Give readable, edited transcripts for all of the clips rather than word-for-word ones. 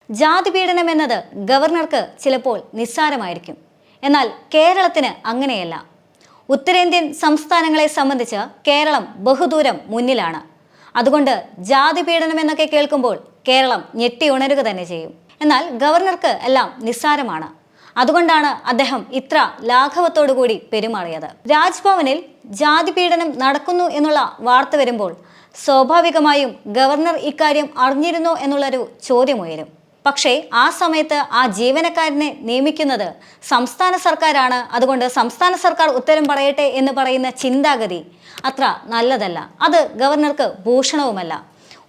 ജാതി പീഡനം എന്നത് ഗവർണർക്ക് ചിലപ്പോൾ നിസ്സാരമായിരിക്കും. എന്നാൽ കേരളത്തിന് അങ്ങനെയല്ല. ഉത്തരേന്ത്യൻ സംസ്ഥാനങ്ങളെ സംബന്ധിച്ച് കേരളം ബഹുദൂരം മുന്നിലാണ്. അതുകൊണ്ട് ജാതി പീഡനം എന്നൊക്കെ കേൾക്കുമ്പോൾ കേരളം ഞെട്ടി ഉണരുക തന്നെ ചെയ്യും. എന്നാൽ ഗവർണർക്ക് എല്ലാം നിസ്സാരമാണ്. അതുകൊണ്ടാണ് അദ്ദേഹം ഇത്ര ലാഘവത്തോടു കൂടി പെരുമാറിയത്. രാജ്ഭവനിൽ ജാതി പീഡനം നടക്കുന്നു എന്നുള്ള വാർത്ത വരുമ്പോൾ സ്വാഭാവികമായും ഗവർണർ ഇക്കാര്യം അറിഞ്ഞിരുന്നോ എന്നുള്ളൊരു ചോദ്യമുയരും. പക്ഷേ ആ സമയത്ത് ആ ജീവനക്കാരനെ നിയമിക്കുന്നത് സംസ്ഥാന സർക്കാരാണ്. അതുകൊണ്ട് സംസ്ഥാന സർക്കാർ ഉത്തരം പറയട്ടെ എന്ന് പറയുന്ന ചിന്താഗതി അത്ര നല്ലതല്ല. അത് ഗവർണർക്ക് ഭൂഷണവുമല്ല.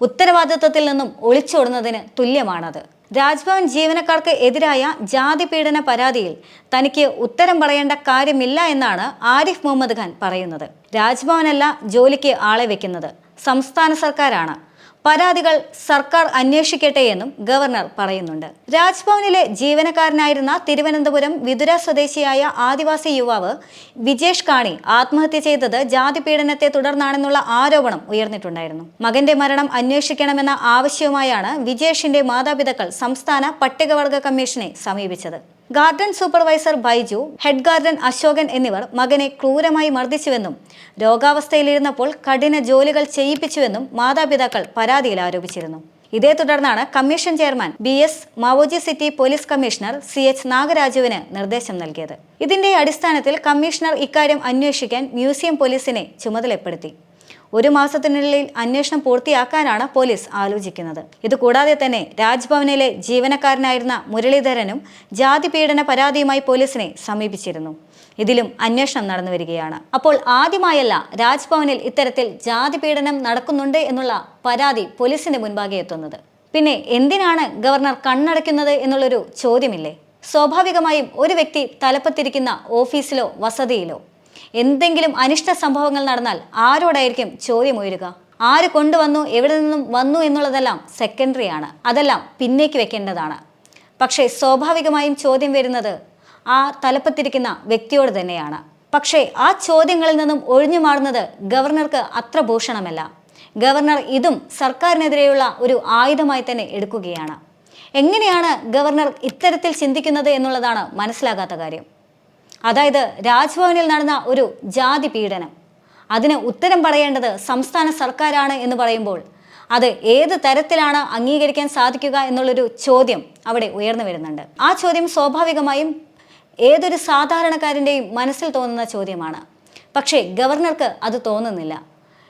ഉത്തരവാദിത്വത്തിൽ നിന്നും ഒളിച്ചോടുന്നതിന് തുല്യമാണത്. രാജ്ഭവൻ ജീവനക്കാർക്ക് എതിരായ ജാതി പീഡന പരാതിയിൽ തനിക്ക് ഉത്തരം പറയേണ്ട കാര്യമില്ല എന്നാണ് ആരിഫ് മുഹമ്മദ് ഖാൻ പറയുന്നത്. രാജ്ഭവനല്ല ജോലിക്ക് ആളെ വെക്കുന്നത്, സംസ്ഥാന സർക്കാരാണ്. പരാതികൾ സർക്കാർ അന്വേഷിക്കട്ടെ എന്നും ഗവർണർ പറയുന്നുണ്ട്. രാജ്ഭവനിലെ ജീവനക്കാരനായിരുന്ന തിരുവനന്തപുരം വിതുര സ്വദേശിയായ ആദിവാസി യുവാവ് വിജേഷ് കാണി ആത്മഹത്യ ചെയ്തത് ജാതി പീഡനത്തെ തുടർന്നാണെന്നുള്ള ആരോപണം ഉയർന്നിട്ടുണ്ടായിരുന്നു. മകന്റെ മരണം അന്വേഷിക്കണമെന്ന ആവശ്യവുമായാണ് വിജേഷിന്റെ മാതാപിതാക്കൾ സംസ്ഥാന പട്ടികവർഗ കമ്മീഷനെ സമീപിച്ചത്. Garden supervisor Baiju, head garden Ashokan എന്നിവർ മകനെ ക്രൂരമായി മർദ്ദിച്ചുവെന്നും രോഗാവസ്ഥയിലിരുന്നപ്പോൾ കഠിന ജോലികൾ ചെയ്യിപ്പിച്ചുവെന്നും മാതാപിതാക്കൾ പരാതിയിൽ ആരോപിച്ചിരുന്നു. ഇതേ തുടർന്നാണ് commission chairman BS Maoji city police commissioner CH നാഗരാജുവിന് നിർദ്ദേശം നൽകിയത്. ഇതിന്റെ അടിസ്ഥാനത്തിൽ കമ്മീഷണർ ഇക്കാര്യം അന്വേഷിക്കാൻ മ്യൂസിയം പോലീസിനെ ചുമതലപ്പെടുത്തി. 1 മാസത്തിനുള്ളിൽ അന്വേഷണം പൂർത്തിയാക്കാനാണ് പോലീസ് ആലോചിക്കുന്നത്. ഇതുകൂടാതെ തന്നെ രാജ്ഭവനിലെ ജീവനക്കാരനായിരുന്ന മുരളീധരനും ജാതി പീഡന പരാതിയുമായി പോലീസിനെ സമീപിച്ചിരുന്നു. ഇതിലും അന്വേഷണം നടന്നു വരികയാണ്. അപ്പോൾ ആദ്യമായല്ല രാജ്ഭവനിൽ ഇത്തരത്തിൽ ജാതി പീഡനം നടക്കുന്നുണ്ട് എന്നുള്ള പരാതി പോലീസിന്റെ മുൻപാകെ എത്തുന്നത്. പിന്നെ എന്തിനാണ് ഗവർണർ കണ്ണടയ്ക്കുന്നത് എന്നുള്ളൊരു ചോദ്യമില്ലേ? സ്വാഭാവികമായും ഒരു വ്യക്തി തലപ്പത്തിരിക്കുന്ന ഓഫീസിലോ വസതിയിലോ എന്തെങ്കിലും അനിഷ്ട സംഭവങ്ങൾ നടന്നാൽ ആരോടായിരിക്കും ചോദ്യം ഉയരുക? ആര് കൊണ്ടുവന്നു, എവിടെ നിന്നും വന്നു എന്നുള്ളതെല്ലാം സെക്കൻഡറി ആണ്. അതെല്ലാം പിന്നേക്ക് വെക്കേണ്ടതാണ്. പക്ഷേ സ്വാഭാവികമായും ചോദ്യം വരുന്നത് ആ തലപ്പത്തിരിക്കുന്ന വ്യക്തിയോട് തന്നെയാണ്. പക്ഷേ ആ ചോദ്യങ്ങളിൽ നിന്നും ഒഴിഞ്ഞു മാറുന്നത് ഗവർണർക്ക് അത്ര ഭൂഷണമല്ല. ഗവർണർ ഇതും സർക്കാരിനെതിരെയുള്ള ഒരു ആയുധമായി തന്നെ എടുക്കുകയാണ്. എങ്ങനെയാണ് ഗവർണർ ഇത്തരത്തിൽ ചിന്തിക്കുന്നത് എന്നുള്ളതാണ് മനസ്സിലാകാത്ത കാര്യം. അതായത് രാജ്ഭവനിൽ നടന്ന ഒരു ജാതി പീഡനം, അതിന് ഉത്തരം പറയേണ്ടത് സംസ്ഥാന സർക്കാരാണ് എന്ന് പറയുമ്പോൾ അത് ഏത് തരത്തിലാണ് അംഗീകരിക്കാൻ സാധിക്കുക എന്നുള്ളൊരു ചോദ്യം അവിടെ ഉയർന്നു വരുന്നുണ്ട്. ആ ചോദ്യം സ്വാഭാവികമായും ഏതൊരു സാധാരണക്കാരൻ്റെയും മനസ്സിൽ തോന്നുന്ന ചോദ്യമാണ്. പക്ഷേ ഗവർണർക്ക് അത് തോന്നുന്നില്ല.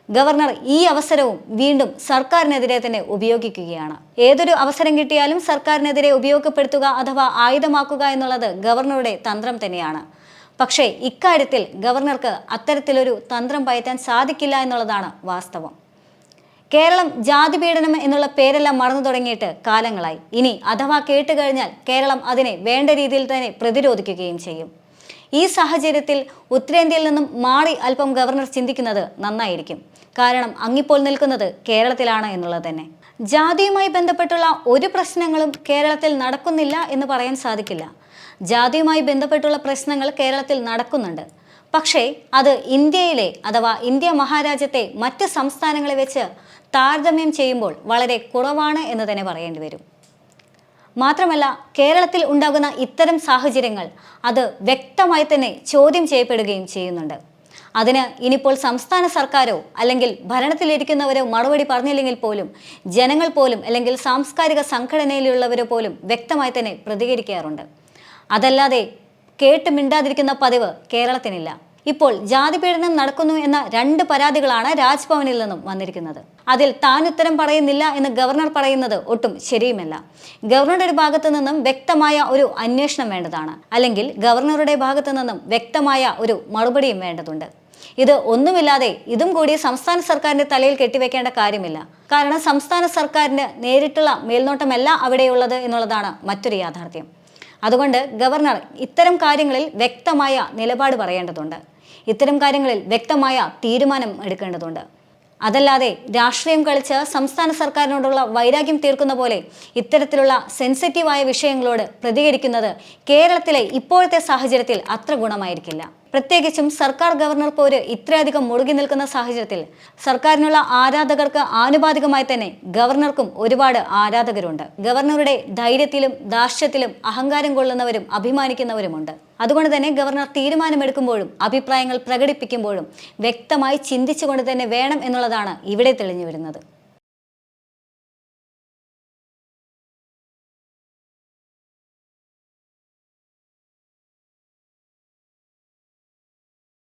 ഗവർണർ ഈ അവസരവും വീണ്ടും സർക്കാരിനെതിരെ തന്നെ ഉപയോഗിക്കുകയാണ്. ഏതൊരു അവസരം കിട്ടിയാലും സർക്കാരിനെതിരെ ഉപയോഗപ്പെടുത്തുക അഥവാ ആയുധമാക്കുക എന്നുള്ളത് ഗവർണറുടെ തന്ത്രം തന്നെയാണ്. പക്ഷേ ഇക്കാര്യത്തിൽ ഗവർണർക്ക് അത്തരത്തിലൊരു തന്ത്രം പയറ്റാൻ സാധിക്കില്ല എന്നുള്ളതാണ് വാസ്തവം. കേരളം ജാതി പീഡനം എന്നുള്ള പേരെല്ലാം മറന്നു തുടങ്ങിയിട്ട് കാലങ്ങളായി. ഇനി അഥവാ കേട്ട് കഴിഞ്ഞാൽ കേരളം അതിനെ വേണ്ട രീതിയിൽ തന്നെ പ്രതിരോധിക്കുകയും ചെയ്യും. ഈ സാഹചര്യത്തിൽ ഉത്തരേന്ത്യയിൽ നിന്നും മാറി അല്പം ഗവർണർ ചിന്തിക്കുന്നത് നന്നായിരിക്കും. കാരണം അങ്ങിപ്പോൾ നിൽക്കുന്നത് കേരളത്തിലാണ് എന്നുള്ളത് തന്നെ. ജാതിയുമായി ബന്ധപ്പെട്ടുള്ള ഒരു പ്രശ്നങ്ങളും കേരളത്തിൽ നടക്കുന്നില്ല എന്ന് പറയാൻ സാധിക്കില്ല. ജാതിയുമായി ബന്ധപ്പെട്ടുള്ള പ്രശ്നങ്ങൾ കേരളത്തിൽ നടക്കുന്നുണ്ട്. പക്ഷേ അത് ഇന്ത്യയിലെ അഥവാ ഇന്ത്യ മഹാരാജ്യത്തെ മറ്റ് സംസ്ഥാനങ്ങളെ വെച്ച് താരതമ്യം ചെയ്യുമ്പോൾ വളരെ കുറവാണ് എന്ന് തന്നെ പറയേണ്ടി വരും. മാത്രമല്ല കേരളത്തിൽ ഉണ്ടാകുന്ന ഇത്തരം സാഹചര്യങ്ങൾ അത് വ്യക്തമായി തന്നെ ചോദ്യം ചെയ്യപ്പെടുകയും ചെയ്യുന്നുണ്ട്. അതിന് ഇനിയിപ്പോൾ സംസ്ഥാന സർക്കാരോ അല്ലെങ്കിൽ ഭരണത്തിലിരിക്കുന്നവരോ മറുപടി പറഞ്ഞില്ലെങ്കിൽ പോലും ജനങ്ങൾ പോലും അല്ലെങ്കിൽ സാംസ്കാരിക സംഘടനയിലുള്ളവരോ പോലും വ്യക്തമായി തന്നെ പ്രതികരിക്കാറുണ്ട്. അതല്ലാതെ കേട്ട് മിണ്ടാതിരിക്കുന്ന പതിവ് കേരളത്തിനില്ല. ഇപ്പോൾ ജാതി പീഡനം നടക്കുന്നു എന്ന 2 പരാതികളാണ് രാജ്ഭവനിൽ നിന്നും വന്നിരിക്കുന്നത്. അതിൽ താൻ ഉത്തരം പറയുന്നില്ല എന്ന് ഗവർണർ പറയുന്നത് ഒട്ടും ശരിയുമല്ല. ഗവർണറുടെ ഭാഗത്തു നിന്നും വ്യക്തമായ ഒരു അന്വേഷണം വേണ്ടതാണ്. അല്ലെങ്കിൽ ഗവർണറുടെ ഭാഗത്തു നിന്നും വ്യക്തമായ ഒരു മറുപടിയും വേണ്ടതുണ്ട്. ഇത് ഒന്നുമില്ലാതെ ഇതും കൂടി സംസ്ഥാന സർക്കാരിന്റെ തലയിൽ കെട്ടിവെക്കേണ്ട കാര്യമില്ല. കാരണം സംസ്ഥാന സർക്കാരിന് നേരിട്ടുള്ള മേൽനോട്ടമല്ല അവിടെയുള്ളത് എന്നുള്ളതാണ് മറ്റൊരു യാഥാർത്ഥ്യം. അതുകൊണ്ട് ഗവർണർ ഇത്തരം കാര്യങ്ങളിൽ വ്യക്തമായ നിലപാട് പറയേണ്ടതുണ്ട്. ഇത്തരം കാര്യങ്ങളിൽ വ്യക്തമായ തീരുമാനം എടുക്കേണ്ടതുണ്ട്. അതല്ലാതെ രാഷ്ട്രീയം കളിച്ച് സംസ്ഥാന സർക്കാരിനോടുള്ള വൈരാഗ്യം തീർക്കുന്ന പോലെ ഇത്തരത്തിലുള്ള സെൻസിറ്റീവായ വിഷയങ്ങളോട് പ്രതികരിക്കുന്നത് കേരളത്തിലെ ഇപ്പോഴത്തെ സാഹചര്യത്തിൽ അത്ര ഗുണമായിരിക്കില്ല. പ്രത്യേകിച്ചും സർക്കാർ ഗവർണർ പോര് ഇത്രയധികം മുറുകി നിൽക്കുന്ന സാഹചര്യത്തിൽ സർക്കാരിനുള്ള ആരാധകർക്ക് ആനുപാതികമായി തന്നെ ഗവർണർക്കും ഒരുപാട് ആരാധകരുണ്ട്. ഗവർണറുടെ ധൈര്യത്തിലും ധാർഷ്ട്യത്തിലും അഹങ്കാരം കൊള്ളുന്നവരും അഭിമാനിക്കുന്നവരുമുണ്ട്. അതുകൊണ്ട് തന്നെ ഗവർണർ തീരുമാനമെടുക്കുമ്പോഴും അഭിപ്രായങ്ങൾ പ്രകടിപ്പിക്കുമ്പോഴും വ്യക്തമായി ചിന്തിച്ചുകൊണ്ട് തന്നെ വേണം എന്നുള്ളതാണ് ഇവിടെ തെളിഞ്ഞു വരുന്നത്.